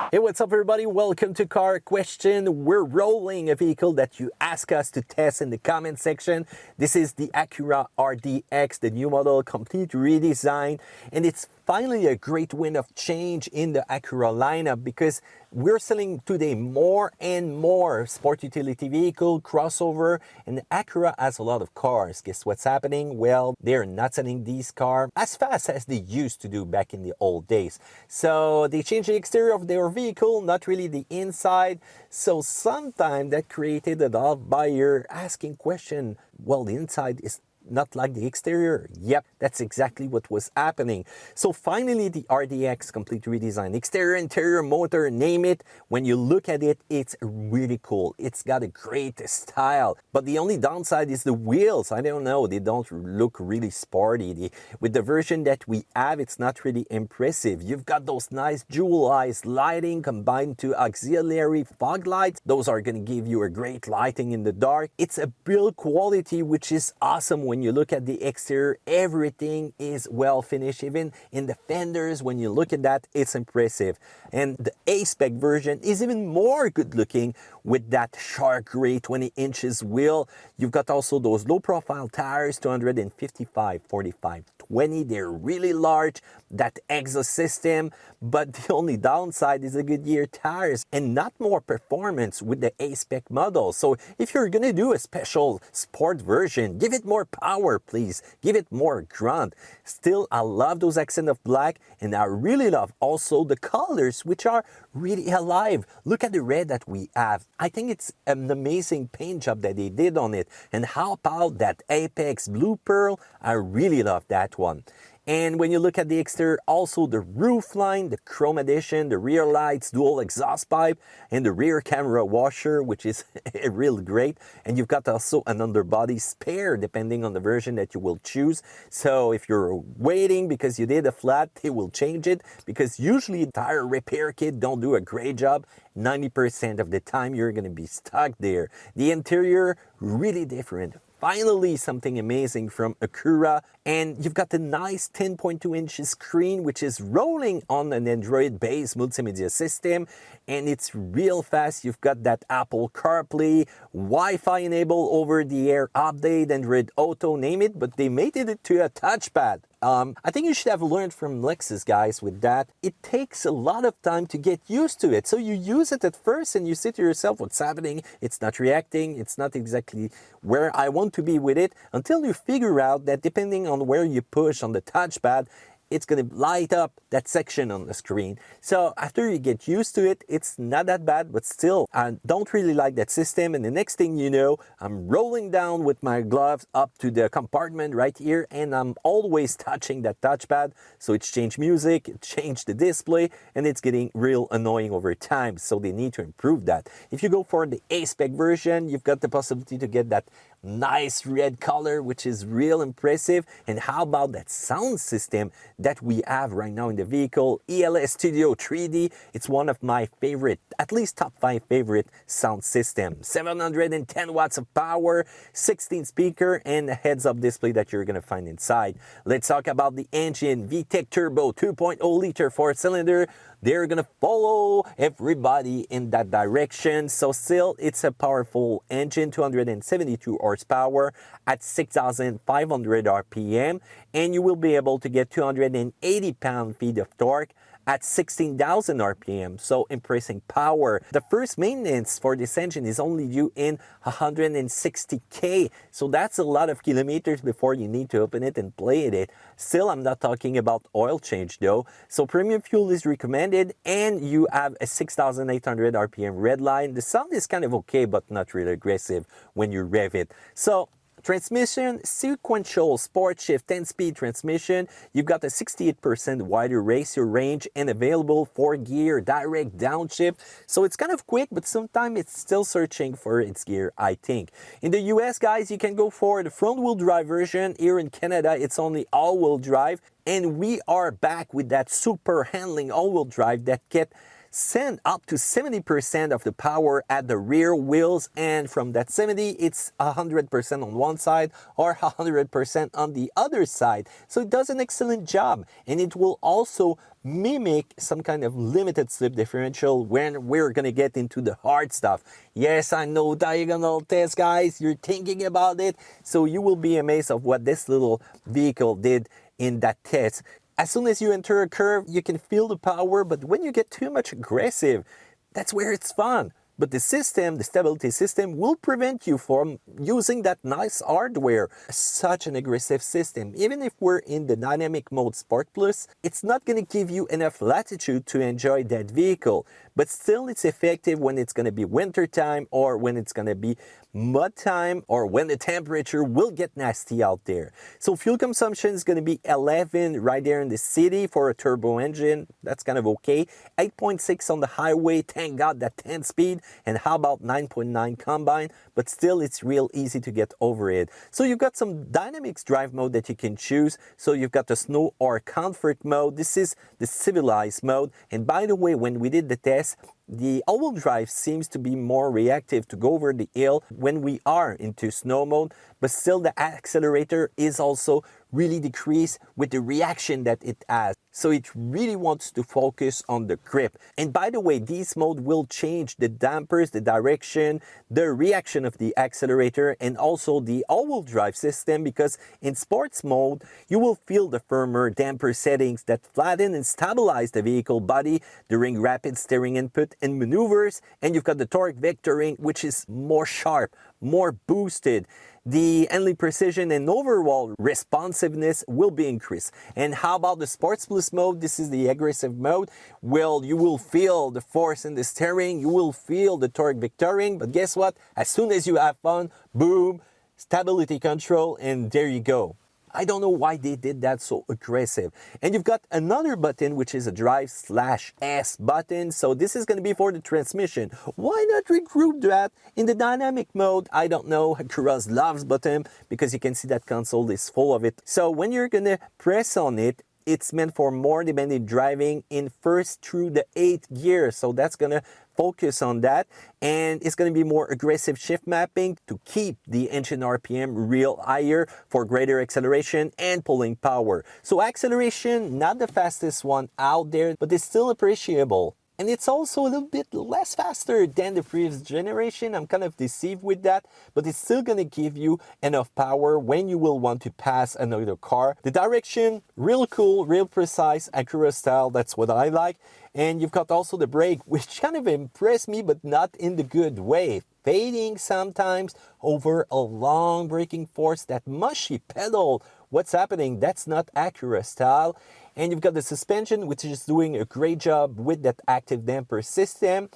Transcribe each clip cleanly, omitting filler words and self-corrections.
Hey, what's up everybody? Welcome to Car Question. We're rolling a vehicle that you ask us to test in the comment section. This is the Acura RDX, the new model, complete redesign, and it's finally a great wind of change in the Acura lineup because we're selling today more and more sport utility vehicle, crossover, and Acura has a lot of cars. Guess what's happening? Well, they're not selling these cars as fast as they used to do back in the old days. So they changed the exterior of their vehicle, not really the inside. So sometimes that created a lot of buyer asking question, well, the inside is not like the exterior. Yep, that's exactly what was happening. So finally, the RDX complete redesign. Exterior, interior, motor, name it. When you look at it, it's really cool. It's got a great style. But the only downside is the wheels. I don't know, they don't look really sporty. With the version that we have, it's not really impressive. You've got those nice jewelized lighting combined to auxiliary fog lights. Those are going to give you a great lighting in the dark. It's a build quality which is awesome. When you look at the exterior, everything is well finished. Even in the fenders, when you look at that, it's impressive. And the A-Spec version is even more good looking with that shark gray 20 inches wheel. You've got also those low profile tires, 255, 45, 20. They're really large. That exhaust system, but the only downside is the Goodyear tires and not more performance with the A-Spec model. So if you're gonna do a special sport version, give it more power, please. Give it more grunt. Still, I love those accents of black, and I really love also the colors, which are really alive. Look at the red that we have. I think it's an amazing paint job that they did on it. And how about that Apex Blue Pearl? I really love that one. And when you look at the exterior, also the roof line, the chrome addition, the rear lights, dual exhaust pipe, and the rear camera washer, which is real great. And you've got also an underbody spare, depending on the version that you will choose. So if you're waiting because you did a flat, they will change it, because usually tire repair kit don't do a great job. 90% of the time you're going to be stuck there. The interior, really different. Finally, something amazing from Acura, and you've got the nice 10.2 inches screen, which is rolling on an Android-based multimedia system, and it's real fast. You've got that Apple CarPlay, Wi-Fi enabled over-the-air update, Android Auto, name it, but they made it to a touchpad. I think you should have learned from Lexus, guys, with that. It takes a lot of time to get used to it. So you use it at first and you say to yourself, what's happening? It's not reacting. It's not exactly where I want to be with it, until you figure out that depending on where you push on the touchpad, it's going to light up that section on the screen. So after you get used to it, it's not that bad, but still, I don't really like that system. And the next thing you know, I'm rolling down with my gloves up to the compartment right here, and I'm always touching that touchpad. So it's changed music, it changed the display, and it's getting real annoying over time. So they need to improve that. If you go for the A-Spec version, you've got the possibility to get that nice red color, which is real impressive. And how about that sound system that we have right now in the vehicle? ELS Studio 3D. It's one of my favorite, at least top 5 favorite sound system. 710 watts of power, 16 speaker, and a heads-up display that you're gonna find inside. Let's talk about the engine. VTEC Turbo 2.0 liter 4-cylinder. They're gonna follow everybody in that direction. So still, it's a powerful engine, 272 horsepower at 6,500 RPM, and you will be able to get 280 pound-feet of torque at 16,000 RPM, so impressive power. The first maintenance for this engine is only due in 160K, so that's a lot of kilometers before you need to open it and play it. Still, I'm not talking about oil change though. So premium fuel is recommended, and you have a 6,800 RPM red line. The sound is kind of okay, but not really aggressive when you rev it. So transmission, Sequential SportShift 10-speed transmission. You've got a 68% wider racer range and available 4-gear direct downshift. So it's kind of quick, but sometimes it's still searching for its gear, I think. In the US, guys, you can go for the front-wheel drive version. Here in Canada, it's only all-wheel drive. And we are back with that super handling all-wheel drive that kept send up to 70% of the power at the rear wheels, and from that 70 it's 100% on one side or 100% on the other side. So it does an excellent job, and it will also mimic some kind of limited slip differential when we're gonna get into the hard stuff. Yes, I know, diagonal test, guys, you're thinking about it, so you will be amazed of what this little vehicle did in that test. As soon as you enter a curve, you can feel the power, but when you get too much aggressive, that's where it's fun. But the system, the stability system, will prevent you from using that nice hardware. Such an aggressive system. Even if we're in the dynamic mode Sport Plus, it's not going to give you enough latitude to enjoy that vehicle. But still, it's effective when it's going to be winter time, or when it's going to be mud time, or when the temperature will get nasty out there. So fuel consumption is going to be 11 right there in the city for a turbo engine. That's kind of okay. 8.6 on the highway. Thank God that 10 speed. And how about 9.9 combine? But still, it's real easy to get over it. So you've got some dynamics drive mode that you can choose. So you've got the snow or comfort mode. This is the civilized mode. And by the way, when we did the test, the all-wheel drive seems to be more reactive to go over the hill when we are into snow mode, but still the accelerator is also really decreased with the reaction that it has. So it really wants to focus on the grip. And by the way, these mode will change the dampers, the direction, the reaction of the accelerator, and also the all-wheel drive system, because in sports mode, you will feel the firmer damper settings that flatten and stabilize the vehicle body during rapid steering input and maneuvers. And you've got the torque vectoring, which is more sharp, more boosted. The handling precision and overall responsiveness will be increased. And how about the Sports Plus mode? This is the aggressive mode. Well, you will feel the force in the steering, you will feel the torque vectoring, but guess what? As soon as you have fun, boom, stability control, and there you go. I don't know why they did that so aggressive. And you've got another button, which is a drive/S button. So this is going to be for the transmission. Why not regroup that in the dynamic mode? I don't know. Acura loves button because you can see that console is full of it. So when you're going to press on it, it's meant for more demanding driving in first through the 8th gear. So that's going to focus on that, and it's going to be more aggressive shift mapping to keep the engine RPM real higher for greater acceleration and pulling power. So acceleration, not the fastest one out there, but it's still appreciable. And it's also a little bit less faster than the previous generation. I'm kind of deceived with that, but it's still going to give you enough power when you will want to pass another car. The direction, real cool, real precise, Acura style, that's what I like. And you've got also the brake, which kind of impressed me, but not in the good way. Fading sometimes over a long braking force, that mushy pedal. What's happening? That's not Acura style. And you've got the suspension, which is doing a great job with that active damper system.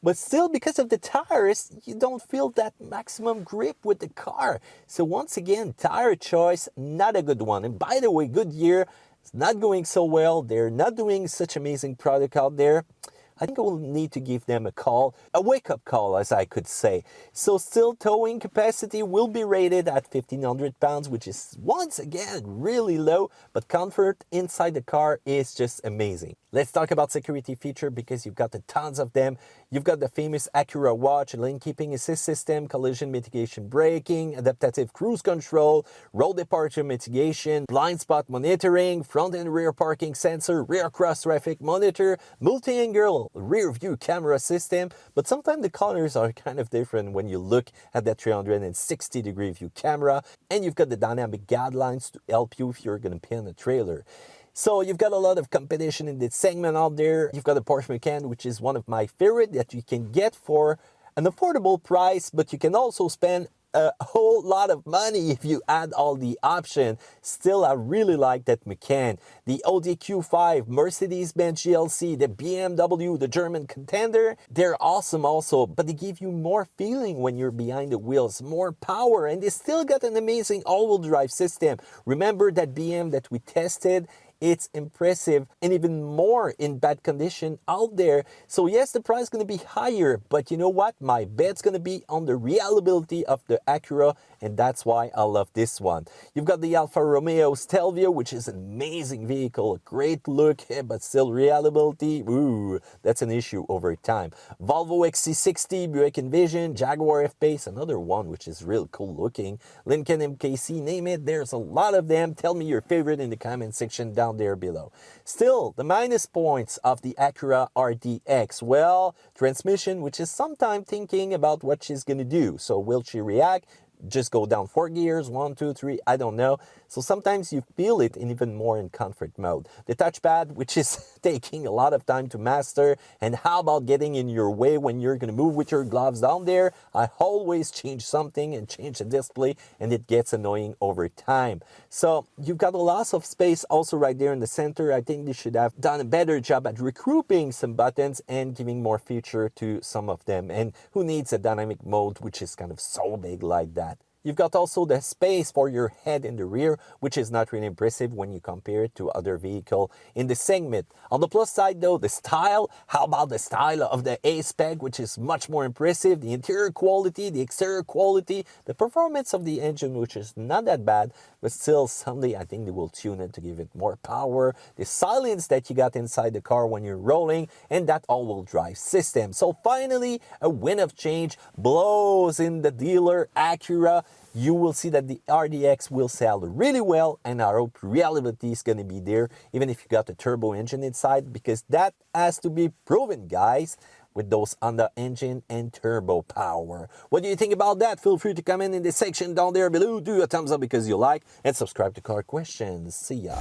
But still, because of the tires, you don't feel that maximum grip with the car. So once again, tire choice, not a good one. And by the way, Goodyear is not going so well. They're not doing such amazing product out there. I think I will need to give them a call, a wake-up call, as I could say. So still, towing capacity will be rated at 1,500 pounds, which is, once again, really low, but comfort inside the car is just amazing. Let's talk about security feature, because you've got the tons of them. You've got the famous Acura Watch, lane keeping assist system, collision mitigation braking, adaptive cruise control, road departure mitigation, blind spot monitoring, front and rear parking sensor, rear cross traffic monitor, multi-angle rear view camera system. But sometimes the colors are kind of different when you look at that 360-degree view camera. And you've got the dynamic guidelines to help you if you're going to pin a trailer. So you've got a lot of competition in this segment out there. You've got the Porsche Macan, which is one of my favorite that you can get for an affordable price, but you can also spend a whole lot of money if you add all the options. Still, I really like that Macan. The Audi Q5, Mercedes-Benz GLC, the BMW, the German Contender, they're awesome also, but they give you more feeling when you're behind the wheels, more power, and they still got an amazing all-wheel drive system. Remember that BM that we tested? it's impressive and even more in bad condition out there. So yes, the price is going to be higher, but you know what? My bet's going to be on the reliability of the Acura, and that's why I love this one. You've got the Alfa Romeo Stelvio, which is an amazing vehicle, a great look, but still reliability, ooh, that's an issue over time. Volvo XC60, Buick Envision, Jaguar F-Pace, another one which is real cool looking. Lincoln MKC, name it, there's a lot of them. Tell me your favorite in the comment section down there below. Still, the minus points of the Acura RDX, well, transmission, which is sometimes thinking about what she's gonna do. So will she react? Just go down 4 gears, 1, 2, 3, I don't know. So sometimes you feel it in even more in comfort mode. The touchpad, which is taking a lot of time to master, and how about getting in your way when you're gonna move with your gloves down there? I always change something and change the display, and it gets annoying over time. So you've got a loss of space also right there in the center. I think they should have done a better job at regrouping some buttons and giving more feature to some of them. And who needs a dynamic mode which is kind of so big like that? You've got also the space for your head in the rear, which is not really impressive when you compare it to other vehicles in the segment. On the plus side though, the style, how about the style of the A-Spec, which is much more impressive, the interior quality, the exterior quality, the performance of the engine, which is not that bad, but still someday I think they will tune it to give it more power, the silence that you got inside the car when you're rolling, and that all-wheel drive system. So finally, a wind of change blows in the dealer Acura. You will see that the RDX will sell really well, and I hope reliability is going to be there, even if you got the turbo engine inside, because that has to be proven, guys, with those Honda engine and turbo power. What do you think about that? Feel free to comment in the section down there below. Do a thumbs up because you like, and subscribe to Car Questions. See ya.